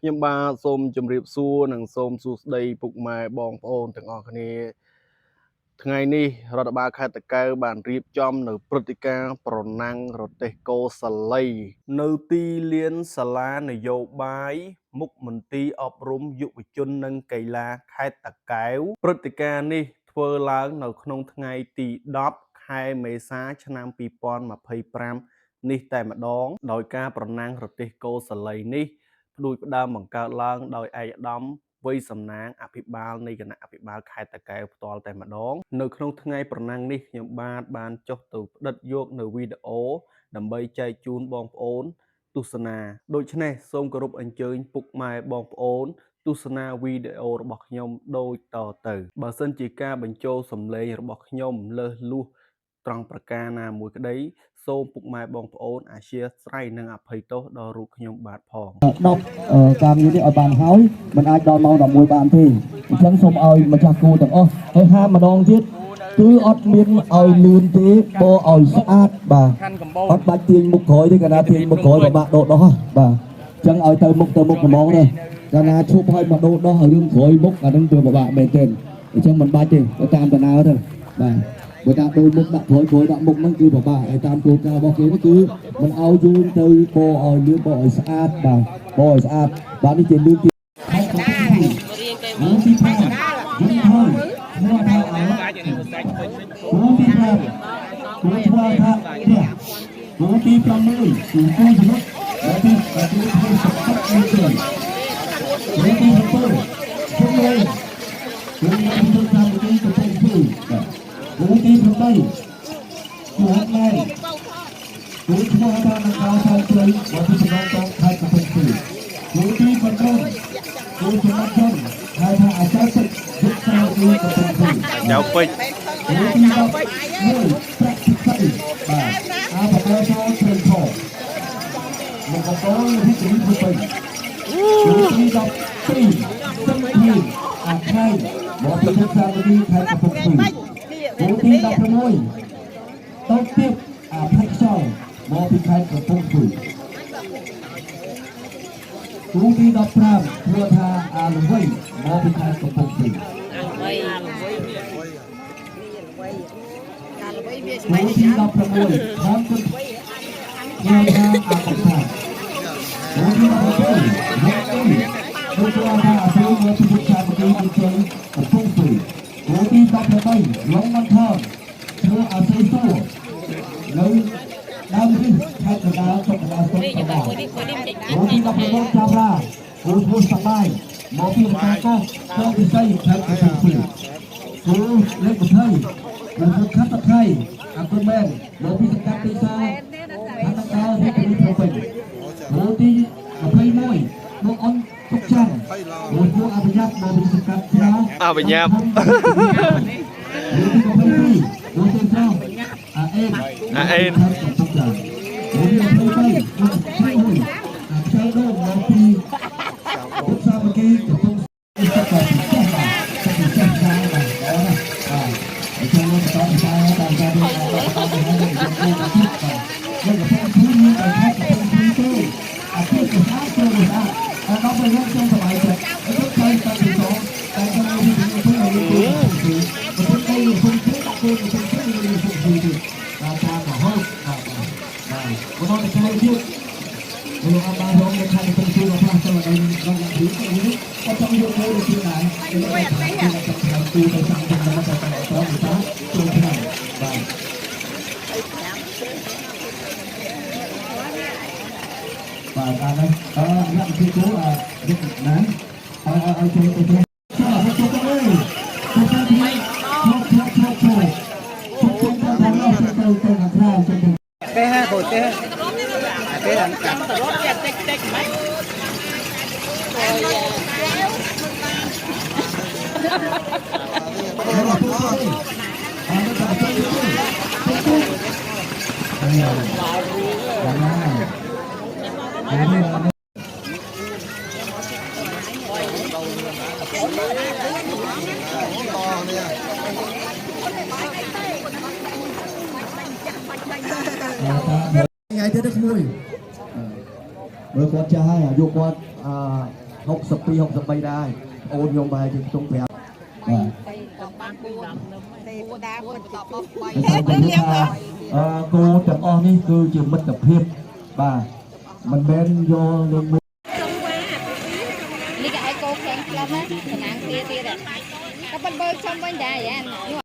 ខ្ញុំបាទសូមជម្រាបសួរនិងសូមសួស្តីពុកម៉ែបងប្អូនទាំងអស់គ្នាថ្ងៃនេះរដ្ឋបាលខេត្តតាកែវបានរៀបចំនៅព្រឹត្តិការណ៍ប្រណាំងរទេះគោសាឡីនៅទីលានសាលានយោបាយមុខមន្ទីរអប់រំយុវជននិងកីឡាខេត្តតាកែវព្រឹត្តិការណ៍នេះធ្វើឡើងនៅក្នុងថ្ងៃទី10ខែមេសាឆ្នាំ2025នេះតែម្ដងដោយការប្រណាំងរទេះគោសាឡីនេះផ្ដួចផ្ដើមបង្កើតឡើងដោយឯកឧត្តមវ័យសំណាងអភិបាលនៃគណៈអភិបាលខេត្តតាកែវផ្ទាល់តែម្ដងនៅក្នុងថ្ងៃប្រណាំងនេះខ្ញុំបានចុះទៅផ្តិតយកនៅវីដេអូដើម្បីចែកជូនបងប្អូនទស្សនាដូច្នេះសូមគោរពអញ្ជើញពុកម៉ែបងប្អូនទស្សនាវីដេអូរបស់ខ្ញុំដូចតទៅបើសិនជាការបញ្ចូលសំឡេងរបស់ខ្ញុំលើសលួសត្រង់ប្រការណាមួយក្តីសូមពុកម៉ែបងប្អូនអធ្យាស្រ័យនិងអភ័យទោសដល់រូបខ្ញុំបាទផង10ការងារនេះឲ្យបានហើយមិនអាចដល់ម៉ោង11បានទេអញ្ចឹងសូមឲ្យម្ចាស់គូទាំងអស់ហើយហាមម្ដងទៀតគឺអត់មានឲ្យលឿនទេបោឲ្យស្អាតបាទអត់បាច់ទាញមុខក្រោយទេកាលណាទាញមុខក្រោយពិបាកដកដោះបាទអញ្ចឹងឲ្យទៅមុខហ្មងទេកាលណាឈប់ឲ្យមកដកដោះរឿងក្រោយមុខអានឹងវាពិបាកមែនទេអញ្ចឹងមិនបាច់ទេទៅតាមដំណើរទៅបាទបើដាក់ដូរមុខដាក់ក្រោយដាក់មុខហ្នឹងគឺពិបាកហើយតាមគោលការណ៍របស់គេនេះគឺមិនឲ្យយើងទៅបោឲ្យលឿនបោឲ្យស្អាតបាទបោឲ្យស្អាតបាទនេះជាលឿនទីទី5យើងហើយមកថាអើទី5គួរធ្វើថាទី6គឺគួរជំនុំហើយទីធ្វើសក្តិមួយទៀតទី7ជុំលេងគឺធ្វើតាមទីទៅទៅទី8គួរណែគួរឈ្មោះថានឹងការសាយព្រៃរបស់ទីសំណងតខេត្តកំពង់ស្ពឺគួរទី9គួរចំណាត់ជនហើយថាអាចារ្យពេជ្រយុទ្ធសាស្ត្រទីកំពង់ស្ពឺចៅពេជ្រគួរទី11ប្រាក់ទី3បាទអាបបោចូលព្រៃខមកបបោវិទ្យាល័យពេជ្រគួរទី12សំធីអាខៃមកពីទីសាមគ្គីខេត្តកំពង់ស្ពឺគួរទី16តូចទៀតអាផៃខ្យល់មកពីខេត្តកំពង់ស្ពឺគូទី15ធ្វើថាអាលវៃមកពីខេត្តកំពង់ស្ពឺគូទី16ខាងទឹកធ្វើថាអាកំផាគូទី17ធ្វើថាអាស៊ូមកពីខេត្តកំពង់ស្ពឺកំពង់ស្ពឺគូទី18ឡងមិនថងធ្វើអាស៊ូសួរនៅដើមនេះខេត្តកណ្ដាលសុខកណ្ដាលសុខកណ្ដាលគូទី19ចាប់ឡាគូធ្វើសបាយមកពីម្ចាស់កោះចូលពិសីខេត្តកំពង់ស្ពឺគូលេខ20នៅខេត្តតាខៃអគុណមែនមកពីសង្កាត់ទីសាខេត្តតាកែវទីភ្នំពេញគូទី21មកអនទុកច័ន្ទគូធ្វើអភិញ្ញាតមកពីសង្កាត់ស្រាអភិញ្ញាតគូទី22គូទី3អាអេនកំពុងចាខ្ញុំទៅខ្ចីដូរមកពីពុទ្ធសាសនាកំពុងស្ថិតនៅក្នុងចាស់ចាស់បាទអញ្ចឹងមកតតាមតាមការនេះដល់តាមនេះយើងទៅទីបាទយើងកំពុងព្រៀនមានតែខេត្តកំពុងព្រៀនទេអាពីស្អាតចូលស្អាតដល់ពេលយើងចង់សบายចិត្តទៅទៅទៅទីនោះតែကျွန်တော်ဒီလိုទៅយើងទៅទៅយើងទៅទៅទៅទៅបាទតាមរហូតបាទបន្តទៅចូលទៀតលោកអបារងនៅខាងកំពង់ស្ពឺរបស់ផ្លាស់ចូលដល់ដល់ទីនេះក៏ចង់យកទៅទីណាទៅទៅទៅទៅទៅសាំទៅទៅទៅចូលឆ្នាំបាទបាទតាមនេះអ្នកទីគូរិទ្ធណាឲ្យចូលទៅចូលចូលទៅអើយទៅទៅទីចូលទៅខាងក្រៅទេហ่าបូទេទេអាកាត់រត់តិចតិចមិនថ្ងៃទៀតទៅក្មួយមើលគាត់ចាស់ហើយអាយុគាត់ 62 63ได้โอนโยมไปถึงตรงแปดกูแต่ออนี่คือจิมมิตรเพียบบ่ามันแบนโยเรื่องมือ นี่ก็ไอ้โกแข็งแล้วนะขนาดเตี้ยๆเลยก็เป็นเบอร์ชมวันใหญ่อันนี้